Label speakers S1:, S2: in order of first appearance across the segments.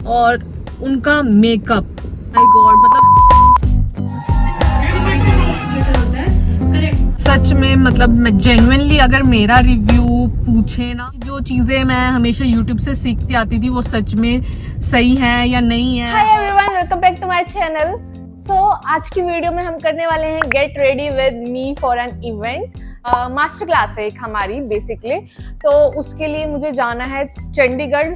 S1: और उनका makeup, my God, मतलब सच में, मतलब मैं जेन्युइनली अगर मेरा रिव्यू पूछे ना, जो चीजें मैं हमेशा YouTube से सीखती आती थी वो सच में सही है या नहीं है।
S2: Hi everyone, welcome back to my channel. आज की वीडियो में हम करने वाले हैं get ready with me for an event. Master class है एक हमारी बेसिकली, तो उसके लिए मुझे जाना है चंडीगढ़।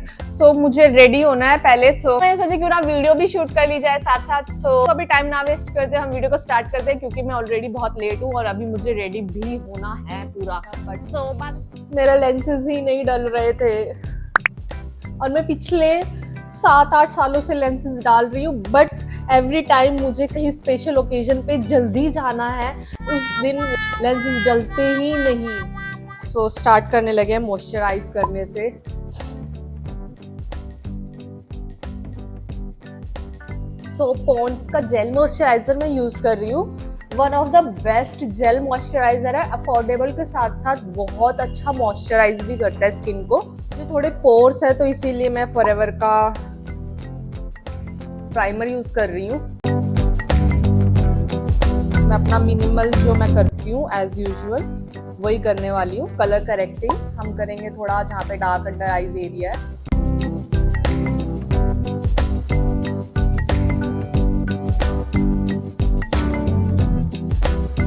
S2: मुझे रेडी होना है पहले। मैंने सोचा क्यों ना वीडियो भी शूट कर ली जाए साथ साथ। अभी टाइम ना वेस्ट करते हम वीडियो को स्टार्ट करते हैं, क्योंकि मैं ऑलरेडी बहुत लेट हूँ और अभी मुझे रेडी भी होना है पूरा। बट मेरे लेंसेज ही नहीं डल रहे थे और मैं पिछले 7-8 सालों से लेंसेज डाल रही हूँ, बट एवरी टाइम मुझे कहीं स्पेशल ओकेजन पे जल्दी जाना है, उस दिन लेंसेज डलते ही नहीं। स्टार्ट करने लगे मॉइस्चराइज करने से। पॉन्ड्स का जेल मॉइस्चराइजर मैं यूज कर रही हूँ। One of the best gel moisturiser है, अफोर्डेबल के साथ साथ बहुत अच्छा मॉइस्चराइज भी करता है स्किन को। जो थोड़े पोर्स है तो इसीलिए मैं फॉरएवर का प्राइमर यूज कर रही हूँ। मैं अपना मिनिमल जो मैं करती हूँ एज यूजुअल वही करने वाली हूँ। कलर करेक्टिंग हम करेंगे थोड़ा जहाँ पे डार्क अंडर आईज एरिया है।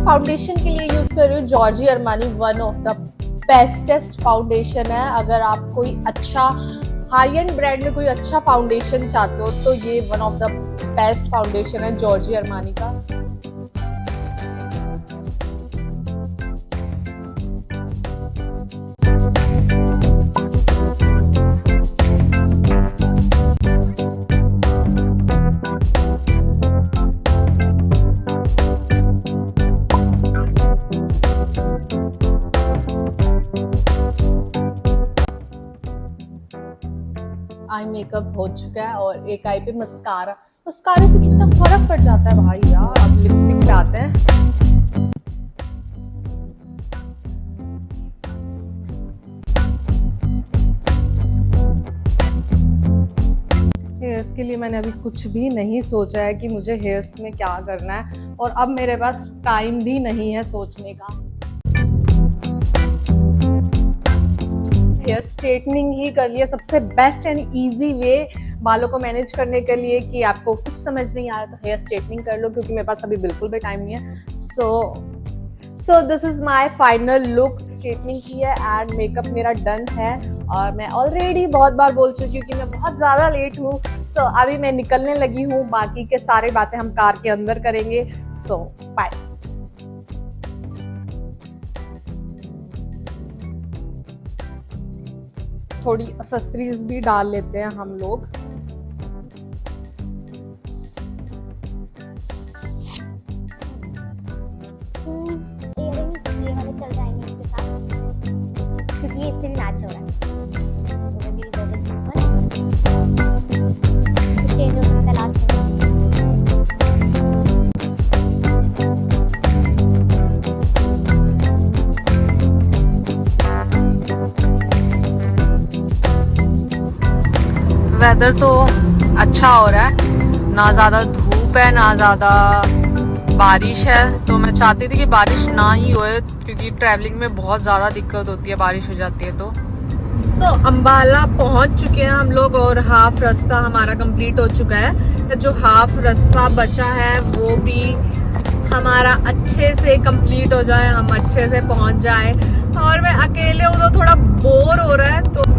S2: फाउंडेशन के लिए यूज कर रही हूँ Giorgio Armani, one of the bestest foundation है। अगर आप कोई अच्छा हाई एंड ब्रांड में कोई अच्छा फाउंडेशन चाहते हो तो ये one of the best foundation है जॉर्जी अरमानी का। आई मेकअप हो चुका है और एक आई पे मस्कारे से कितना फर्क पड़ जाता है भाई यार। अब लिपस्टिक पे आते हैं। हेयर्स के लिए मैंने अभी कुछ भी नहीं सोचा है कि मुझे हेयर्स में क्या करना है, और अब मेरे पास टाइम भी नहीं है सोचने का। हेयर स्ट्रेटनिंग ही कर लिया, सबसे बेस्ट एंड इजी वे बालों को मैनेज करने के लिए। कि आपको कुछ समझ नहीं आ रहा तो हेयर स्ट्रेटनिंग कर लो, क्योंकि मेरे पास अभी बिल्कुल भी टाइम नहीं है। So this is my final look. Straightening की है एंड मेकअप मेरा डन है, और मैं ऑलरेडी बहुत बार बोल चुकी हूँ कि मैं बहुत ज़्यादा लेट हूँ। अभी मैं निकलने लगी हूँ, बाकी के सारे बातें हम कार के अंदर करेंगे। बाय। थोड़ी एक्सेसरीज भी डाल लेते हैं हम लोग।
S3: इयररिंग्स ये वाले चल जाएंगे इसके साथ, क्योंकि ये इससे भी मैच हो रहा है। So we will go with this one. Change हो सकता है लास्ट में।
S1: वेदर तो अच्छा हो रहा है, ना ज़्यादा धूप है ना ज़्यादा बारिश है। तो मैं चाहती थी कि बारिश ना ही होए, क्योंकि ट्रैवलिंग में बहुत ज़्यादा दिक्कत होती है बारिश हो जाती है तो। अंबाला पहुंच चुके हैं हम लोग और हाफ रास्ता हमारा कंप्लीट हो चुका है। जो हाफ रास्ता बचा है वो भी हमारा अच्छे से कंप्लीट हो जाए, हम अच्छे से पहुंच जाए। और मैं अकेले हूँ तो थोड़ा बोर हो रहा है, तो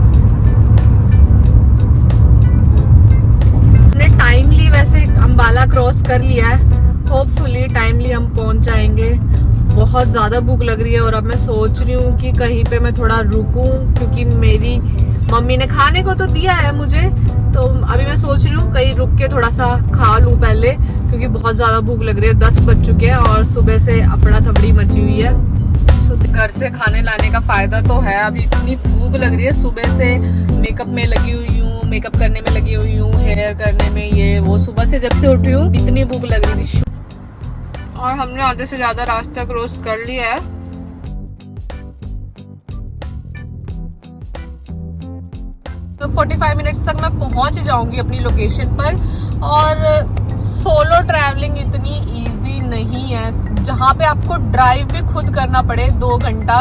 S1: टाइमली वैसे अंबाला क्रॉस कर लिया है। होपफुली टाइमली हम पहुंच जाएंगे। बहुत ज़्यादा भूख लग रही है और अब मैं सोच रही हूँ कि कहीं पे मैं थोड़ा रुकूं, क्योंकि मेरी मम्मी ने खाने को तो दिया है मुझे। तो अभी मैं सोच रही हूँ कहीं रुक के थोड़ा सा खा लूँ पहले, क्योंकि बहुत ज़्यादा भूख लग रही है। 10 बज चुके हैं और सुबह से अफड़ा थफड़ी मची हुई है। घर से खाने लाने का फ़ायदा तो है। अभी इतनी भूख लग रही है, सुबह से मेकअप में लगी हुई हूँ, मेकअप करने में लगी हुई हूँ, हेयर करने में, ये वो। सुबह से जब से उठी हूँ इतनी भूख लग रही थी। और हमने आधे से ज़्यादा रास्ता क्रॉस कर लिया है। तो तो 45 मिनट्स तक मैं पहुंच जाऊंगी अपनी लोकेशन पर। और सोलो ट्रैवलिंग इतनी इजी नहीं है, जहाँ पे आपको ड्राइव भी खुद करना पड़े 2 घंटा,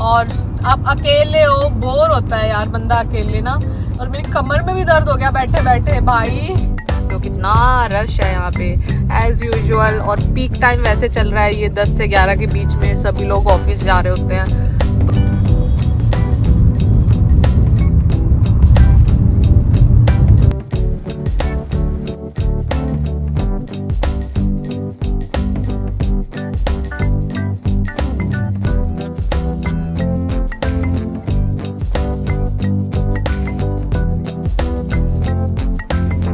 S1: और आप अकेले हो, बोर होता है यार बंदा अकेले ना। और मेरी कमर में भी दर्द हो गया बैठे बैठे भाई। तो कितना रश है यहाँ पे एज यूजुअल, और पीक टाइम वैसे चल रहा है, ये 10 से 11 के बीच में सभी लोग ऑफिस जा रहे होते हैं।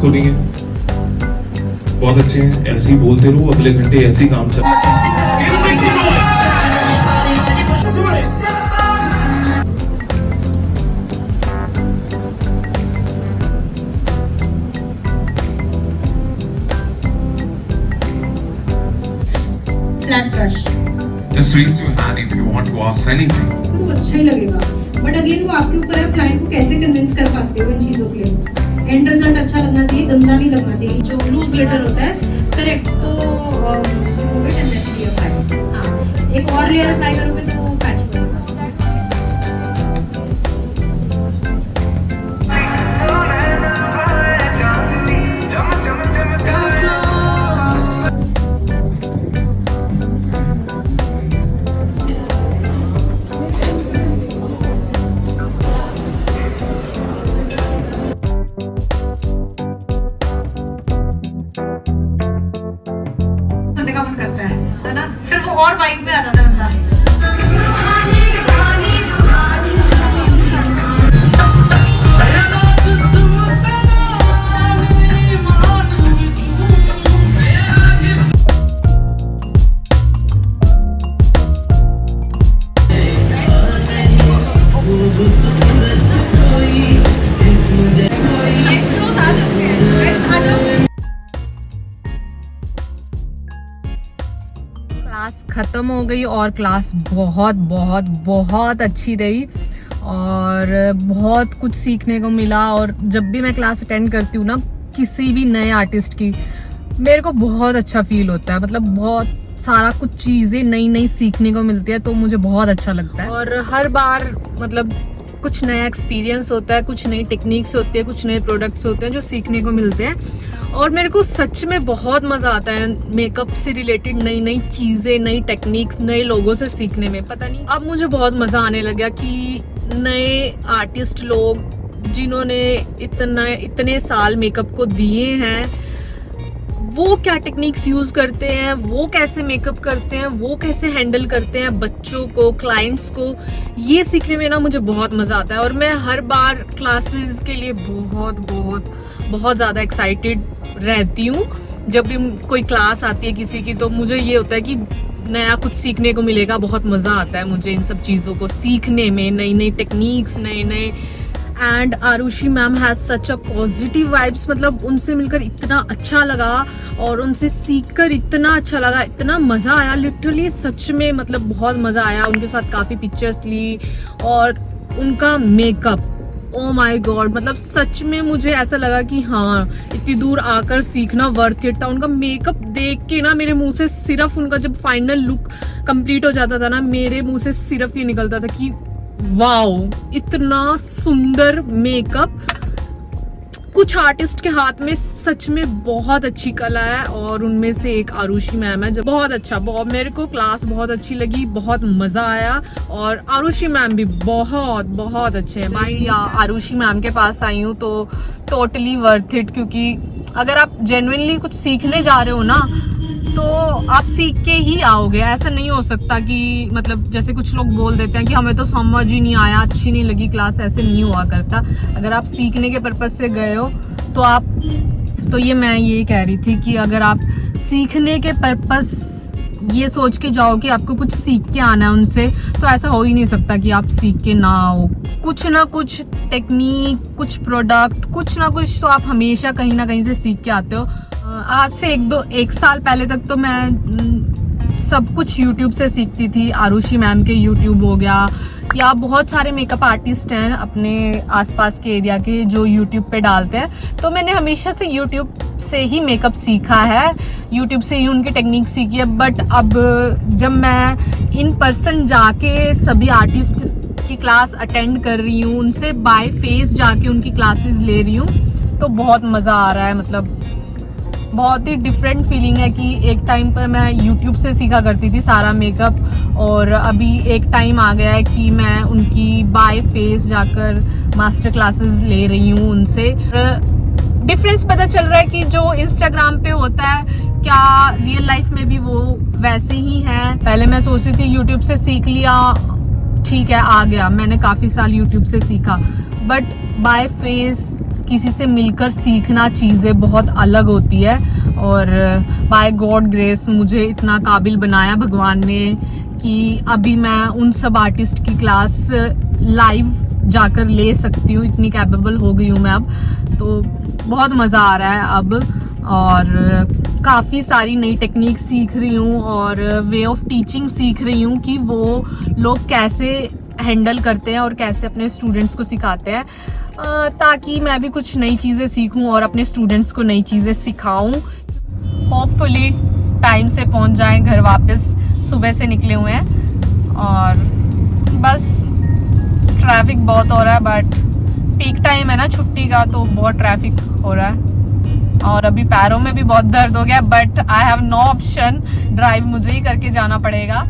S4: तो नहीं है, बहुत अच्छे हैं, ऐसे ही बोलते रहो, अगले घंटे ऐसे ही काम चल। Just raise your hand if you want to ask anything.
S5: तो अच्छा ही लगेगा, बट अगेन वो आपके ऊपर है, क्लाइंट को कैसे कन्विंस कर पाते हो इन चीजों के लिए। एंड रिजल्ट अच्छा लगना चाहिए, गंदा नहीं लगना चाहिए। जो लूज लेटर होता है करेक्ट, तो वो भी टेंडेंसी अप्लाई। हाँ, एक और लेयर अप्लाई करोगे तो वो पैच होगा। का मन करता है ना, फिर वो और बाइक पे आ जाता है बंदा।
S1: क्लास खत्म हो गई और क्लास बहुत बहुत बहुत अच्छी रही और बहुत कुछ सीखने को मिला। और जब भी मैं क्लास अटेंड करती हूँ ना किसी भी नए आर्टिस्ट की, मेरे को बहुत अच्छा फील होता है। मतलब बहुत सारा कुछ चीजें नई नई सीखने को मिलती है, तो मुझे बहुत अच्छा लगता है। और हर बार मतलब कुछ नया एक्सपीरियंस होता है, कुछ नई टेक्निक्स होती है, कुछ नए प्रोडक्ट्स होते हैं जो सीखने को मिलते हैं। और मेरे को सच में बहुत मजा आता है मेकअप से रिलेटेड नई नई चीजें, नई टेक्निक्स, नए लोगों से सीखने में। पता नहीं अब मुझे बहुत मजा आने लगा कि नए आर्टिस्ट लोग जिन्होंने इतने साल मेकअप को दिए हैं, वो क्या टेक्निक्स यूज करते हैं, वो कैसे मेकअप करते हैं, वो कैसे हैंडल करते हैं बच्चों को, क्लाइंट्स को। ये सीखने में ना मुझे बहुत मजा आता है। और मैं हर बार क्लासेस के लिए बहुत बहुत बहुत ज्यादा एक्साइटेड रहती हूँ। जब भी कोई क्लास आती है किसी की, तो मुझे ये होता है कि नया कुछ सीखने को मिलेगा। बहुत मजा आता है मुझे इन सब चीजों को सीखने में, नई नई टेक्निक्स, नए नए। And Arushi ma'am has such a positive vibes. मतलब उनसे मिलकर इतना अच्छा लगा और उनसे सीखकर इतना अच्छा लगा, इतना मजा आया लिटरली सच में। मतलब बहुत मजा आया। उनके साथ काफी पिक्चर्स ली और उनका मेकअप, ओ माय गॉड, मतलब सच में मुझे ऐसा लगा कि हाँ, इतनी दूर आकर सीखना वर्थ इट था। उनका मेकअप देख के ना मेरे मुंह से सिर्फ उनका जब फाइनल लुक कंप्लीट हो जाता था ना, मेरे मुंह से सिर्फ ये निकलता था कि वाओ, इतना सुंदर मेकअप। कुछ आर्टिस्ट के हाथ में सच में बहुत अच्छी कला है और उनमें से एक आरुषि मैम है जो बहुत अच्छा, मेरे को क्लास बहुत अच्छी लगी, बहुत मजा आया। और आरुषि मैम भी बहुत बहुत अच्छे हैं भाई। आरुषि मैम के पास आई हूँ तो टोटली वर्थ इट, क्योंकि अगर आप जेन्युइनली कुछ सीखने जा रहे हो ना तो आप सीख के ही आओगे। ऐसा नहीं हो सकता कि मतलब जैसे कुछ लोग बोल देते हैं कि हमें तो समझ ही नहीं आया, अच्छी नहीं लगी क्लास, ऐसे नहीं हुआ करता। अगर आप सीखने के पर्पज से गए हो तो आप, तो ये मैं ये कह रही थी कि अगर आप सीखने के पर्पज ये सोच के जाओ कि आपको कुछ सीख के आना है उनसे, तो ऐसा हो ही नहीं सकता कि आप सीख के ना आओ। कुछ ना कुछ टेक्निक, कुछ प्रोडक्ट, कुछ ना कुछ तो आप हमेशा कहीं ना कहीं से सीख के आते हो। आज से एक साल पहले तक तो मैं सब कुछ YouTube से सीखती थी। आरुषि मैम के YouTube हो गया या बहुत सारे मेकअप आर्टिस्ट हैं अपने आसपास के एरिया के जो यूट्यूब पे डालते हैं। तो मैंने हमेशा से यूट्यूब से ही मेकअप सीखा है, यूट्यूब से ही उनकी टेक्निक सीखी है। बट अब जब मैं इन पर्सन जाके सभी आर्टिस्ट की क्लास अटेंड कर रही हूँ, उनसे बाय फेस जाके उनकी क्लासेस ले रही हूँ, तो बहुत मज़ा आ रहा है। मतलब बहुत ही डिफरेंट फीलिंग है कि एक टाइम पर मैं यूट्यूब से सीखा करती थी सारा मेकअप, और अभी एक टाइम आ गया है कि मैं उनकी बाय फेस जाकर मास्टर क्लासेस ले रही हूँ उनसे। डिफरेंस पता चल रहा है कि जो इंस्टाग्राम पे होता है क्या रियल लाइफ में भी वो वैसे ही है। पहले मैं सोचती थी यूट्यूब से सीख लिया, ठीक है, आ गया, मैंने काफ़ी साल यूट्यूब से सीखा, बट बाय फेस किसी से मिलकर सीखना चीज़ें बहुत अलग होती है। और बाय गॉड ग्रेस मुझे इतना काबिल बनाया भगवान ने कि अभी मैं उन सब आर्टिस्ट की क्लास लाइव जाकर ले सकती हूँ, इतनी कैपेबल हो गई हूँ मैं अब। तो बहुत मज़ा आ रहा है अब, और काफ़ी सारी नई टेक्निक सीख रही हूँ और वे ऑफ टीचिंग सीख रही हूँ कि वो लोग कैसे हैंडल करते हैं और कैसे अपने स्टूडेंट्स को सिखाते हैं, ताकि मैं भी कुछ नई चीज़ें सीखूं और अपने स्टूडेंट्स को नई चीज़ें सिखाऊं। होपफुली टाइम से पहुंच जाएं घर वापस, सुबह से निकले हुए हैं और बस ट्रैफिक बहुत हो रहा है, बट पीक टाइम है ना छुट्टी का, तो बहुत ट्रैफिक हो रहा है और अभी पैरों में भी बहुत दर्द हो गया, but I have no option, drive मुझे ही करके जाना पड़ेगा।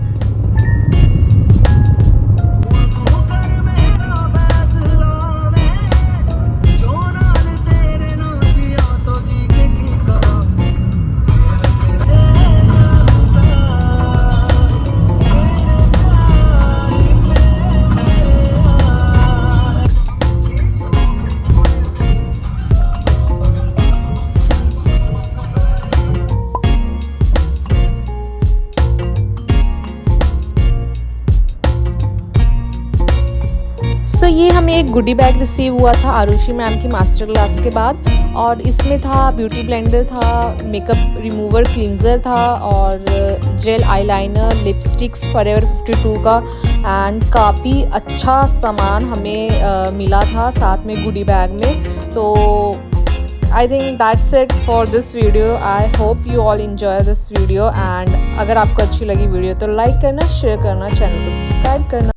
S2: सो ये हमें एक गुडी बैग रिसीव हुआ था आरुषि मैम की मास्टर क्लास के बाद, और इसमें था ब्यूटी ब्लेंडर था, मेकअप रिमूवर क्लींजर था, और जेल आईलाइनर, लिपस्टिक्स फॉरएवर 52 का, एंड काफ़ी अच्छा सामान हमें मिला था साथ में गुडी बैग में। तो I think that's it for this video. I hope you all enjoy this video, and अगर आपको अच्छी लगी वीडियो तो लाइक करना, शेयर करना, चैनल को सब्सक्राइब करना।